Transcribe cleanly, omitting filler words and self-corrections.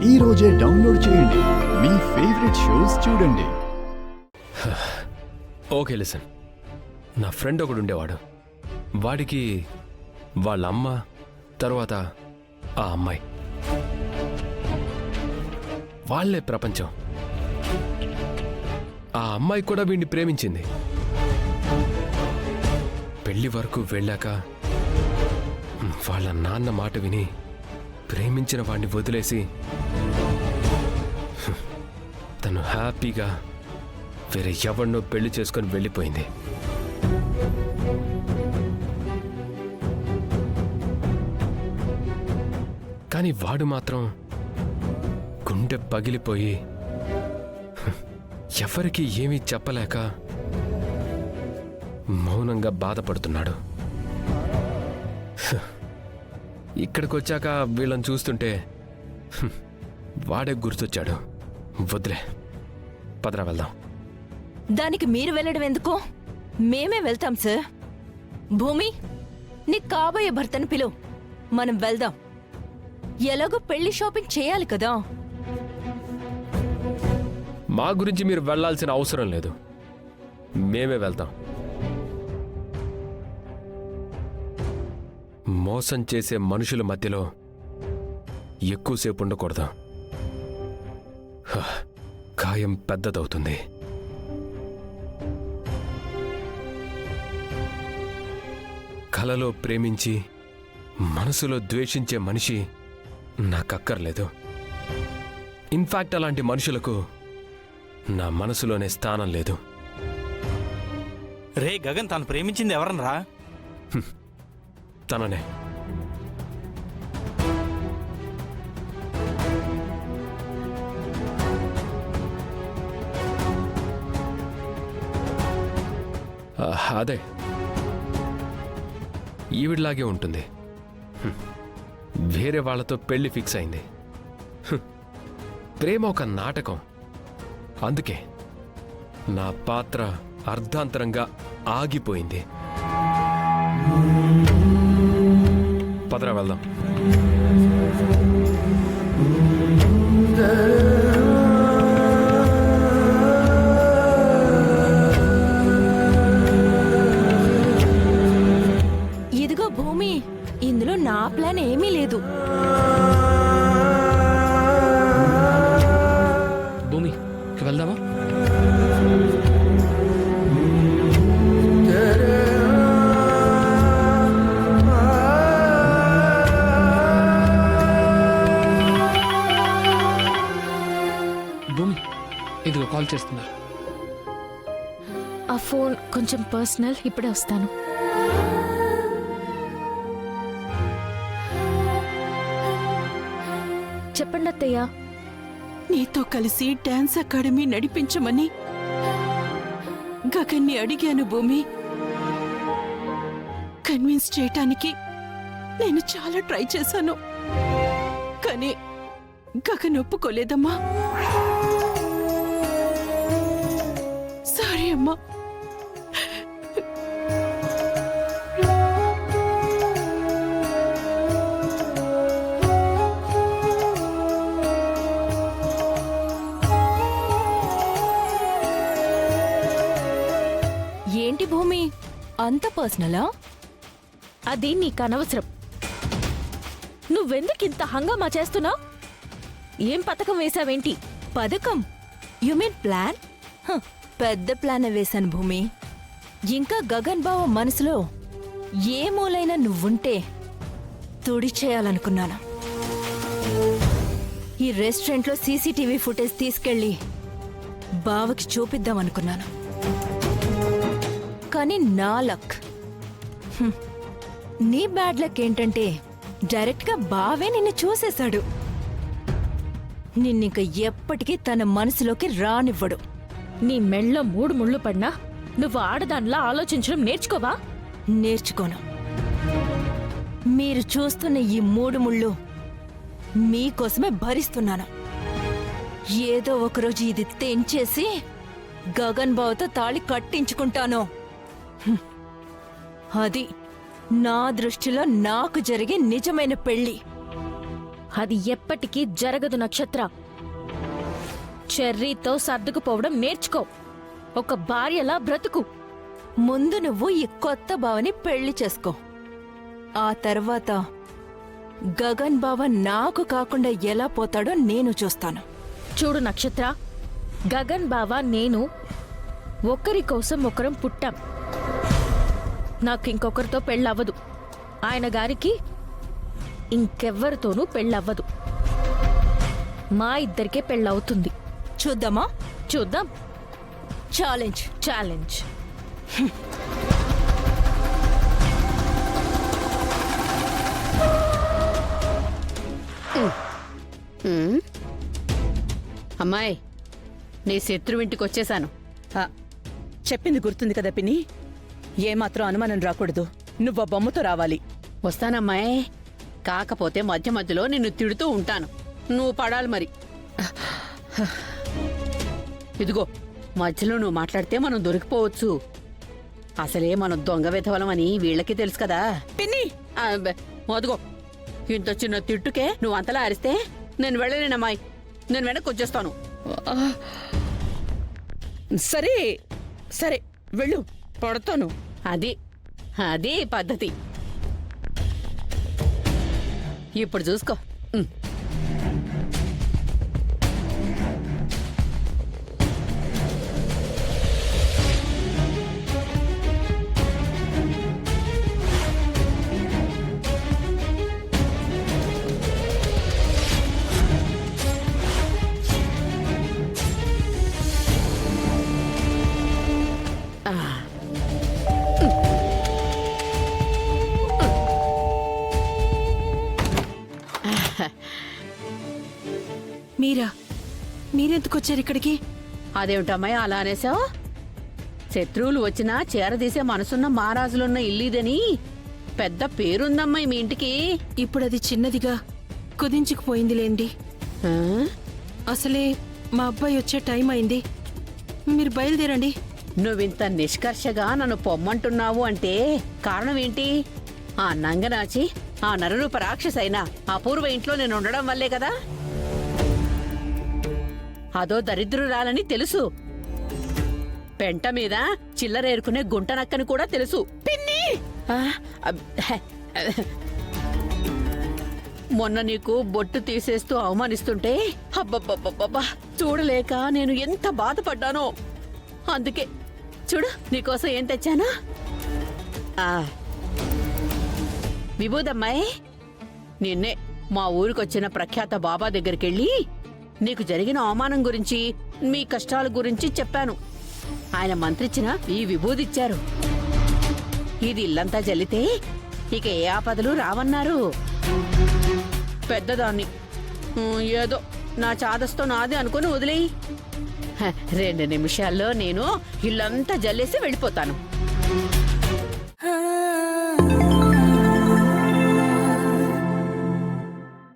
ఈ రోజే డౌన్లోడ్ చేయండి. మీ ఫేవరెట్ షోస్ చూడండి. ఓకే లిసన్, నా ఫ్రెండ్ ఒకడు ఉండేవాడు. వాడికి వాళ్ళ అమ్మ, తర్వాత ఆ అమ్మాయి, వాళ్లే ప్రపంచం. ఆ అమ్మాయి కూడా వీడిని ప్రేమించింది. పెళ్లి వరకు వెళ్ళాక వాళ్ళ నాన్న మాట విని ప్రేమించిన వాడిని వదిలేసి తను హ్యాపీగా వేరే ఎవరినో పెళ్లి చేసుకొని వెళ్ళిపోయింది. కానీ వాడు మాత్రం గుండె పగిలిపోయి ఎవరికి ఏమీ చెప్పలేక మౌనంగా బాధపడుతున్నాడు. ఇక్కడికొచ్చాక వీళ్ళని చూస్తుంటే వాడే గుర్తొచ్చాడు. వదిలే, పదరా వెళ్దాం. దానికి మీరు వెళ్ళడం ఎందుకు? మేమే వెళ్తాం సార్. భూమి, నీ కాబోయే భర్తను పిలువు, మనం వెళ్దాం. ఎలాగో పెళ్లి షాపింగ్ చేయాలి కదా. మా గురించి మీరు వెళ్లాల్సిన అవసరం లేదు, మేమే వెళ్తాం. మోసం చేసే మనుషుల మధ్యలో ఎక్కువసేపు ఉండకూడదు. గాయం పెద్దదవుతుంది. కలలో ప్రేమించి మనసులో ద్వేషించే మనిషి నాకక్కర్లేదు. ఇన్ఫాక్ట్ అలాంటి మనుషులకు నా మనసులోనే స్థానం లేదు. రే గగన్, తాను ప్రేమించింది ఎవరనరా? తననే. అదే, ఈవిడ్లాగే ఉంటుంది. వేరే వాళ్లతో పెళ్లి ఫిక్స్ అయింది. ప్రేమ ఒక నాటకం. అందుకే నా పాత్ర అర్ధాంతరంగా ఆగిపోయింది. పదరా వెళ్దాం. ఇదిగో భూమి, ఇందులో నా ప్లాన్ ఏమీ లేదు. భూమి, వెళ్దామా? భూమి, ఇదిగో కాల్ చేస్తున్నా. ఆ ఫోన్ కొంచెం పర్సనల్, ఇప్పుడే వస్తాను. చెప్పండి అత్తయ్య. నీతో కలిసి డాన్స్ అకాడమీ నడిపించమని గగన్ని అడిగాను భూమి. కన్విన్స్ చేయటానికి నేను చాలా ట్రై చేశాను, కానీ గగన్ ఒప్పుకోలేదమ్మా. సారీ అమ్మా. ఏంటి భూమి, అంత పర్సనలా? అది నీకు అనవసరం. నువ్వెందుకు ఇంత హంగామా చేస్తున్నావు? ఏం పథకం వేశావేంటి? పథకం? You mean plan? పెద్ద ప్లాన్ వేశాను భూమి. ఇంకా గగన్ బావ మనసులో ఏ మూలైనా నువ్వుంటే తుడి చేయాలనుకున్నాను. ఈ రెస్టారెంట్లో సీసీటీవీ ఫుటేజ్ తీసుకెళ్లి బావకి చూపిద్దామనుకున్నాను. కానీ నా లక్, నీ బ్యాడ్ లక్ ఏంటంటే డైరెక్ట్గా బావే నిన్ను చూసేశాడు. నిన్నింక ఎప్పటికీ తన మనసులోకి రానివ్వడు. నీ మెళ్ళో 3 ముళ్ళు పడినా నువ్వు ఆడదానిలా ఆలోచించడం నేర్చుకోవా? నేర్చుకోను. మీరు చూస్తున్న ఈ 3 ముళ్ళు మీకోసమే భరిస్తున్నాను. ఏదో ఒకరోజు ఇది తెంచేసి గగన్ బావతో తాళి కట్టించుకుంటాను. అది నా దృష్టిలో నాకు జరిగే నిజమైన పెళ్లి. అది ఎప్పటికీ జరగదు నక్షత్ర. చెర్రీతో సర్దుకుపోవడం నేర్చుకో. ఒక భార్యలా బ్రతుకు. ముందు నువ్వు ఈ కొత్త బావని పెళ్లి చేసుకో. ఆ తర్వాత గగన్ బావ నాకు కాకుండా ఎలా పోతాడో నేను చూస్తాను. చూడు నక్షత్ర, గగన్ బావ నేను ఒకరి కోసం ఒకరం పుట్టాం. నాకు ఇంకొకరితో పెళ్ళవ్వదు. ఆయన గారికి ఇంకెవ్వరితోనూ పెళ్ళవ్వదు. మా ఇద్దరికే పెళ్ళవుతుంది. చూద్దామా? చూద్దాం. ఛాలెంజ్. ఛాలెంజ్. అమ్మాయి, నీ శత్రువింటికి వచ్చేశాను. చెప్పింది గుర్తుంది కదా పిన్ని. ఏమాత్రం అనుమానం రాకూడదు. నువ్వు ఆ బొమ్మతో రావాలి. వస్తానమ్మాయి. కాకపోతే మధ్య మధ్యలో నిన్ను తిడుతూ ఉంటాను. నువ్వు పడాలి మరి. ఇదిగో, మధ్యలో నువ్వు మాట్లాడితే మనం దొరికిపోవచ్చు. అసలే మనం దొంగ విధవలమని వీళ్ళకి తెలుసు కదా. పిన్ని అదిగో, ఇంత చిన్న తిట్టుకే నువ్వు అంతలా అరిస్తే నేను వెళ్ళలేనమ్మాయి. నేను వెనక్కి వచ్చేస్తాను. సరే సరే వెళ్ళు, పడతాను. అది అది పద్ధతి. ఇప్పుడు చూసుకో. మీరెందుకొచ్చారు ఇక్కడికి? అదేమిటమ్మాయి అలా అనేసావు? శత్రువులు వచ్చినా చేరదీసే మనసున్న మహారాజులున్న ఇల్లీదని పెద్ద పేరుందమ్మాయి మీ ఇంటికి. ఇప్పుడది చిన్నదిగా కుదించుకుపోయిందిలేండి. ఆ? అసలే మా అబ్బాయి వచ్చే టైం అయింది. మీరు బయలుదేరండి. నువ్వింత నిష్కర్షగా నన్ను పొమ్మంటున్నావు అంటే కారణం ఏంటి? ఆ నంగనాచి, ఆ నరరూప రాక్షసైన అపూర్వ ఇంట్లో నేను ఉండడం వల్లే కదా. అదో దరిద్రురాలని తెలుసు. పెంట మీద చిల్లరేరుకునే గుంటనక్కని కూడా తెలుసు. పిన్ని మొన్న నీకు బొట్టు తీసేస్తూ అవమానిస్తుంటే అబ్బబ్బబ్బబ్బా చూడలేక నేను ఎంత బాధపడ్డానో. అందుకే చూడు, నీకోసం ఏం తెచ్చానా. విభూదమ్మాయి, నిన్నే మా ఊరికొచ్చిన ప్రఖ్యాత బాబా దగ్గరికెళ్ళి నీకు జరిగిన అవమానం గురించి, మీ కష్టాల గురించి చెప్పాను. ఆయన మంత్రిచ్చిన ఈ విభూదిచ్చారు. ఇది ఇల్లంతా జల్లితే ఇక ఏ ఆపదలు రావన్నారు. పెద్దదాన్ని ఏదో నా చాదస్తో నాది అనుకుని వదిలేయి. 2 నిమిషాల్లో నేను ఇల్లంతా జల్లేసి వెళ్ళిపోతాను.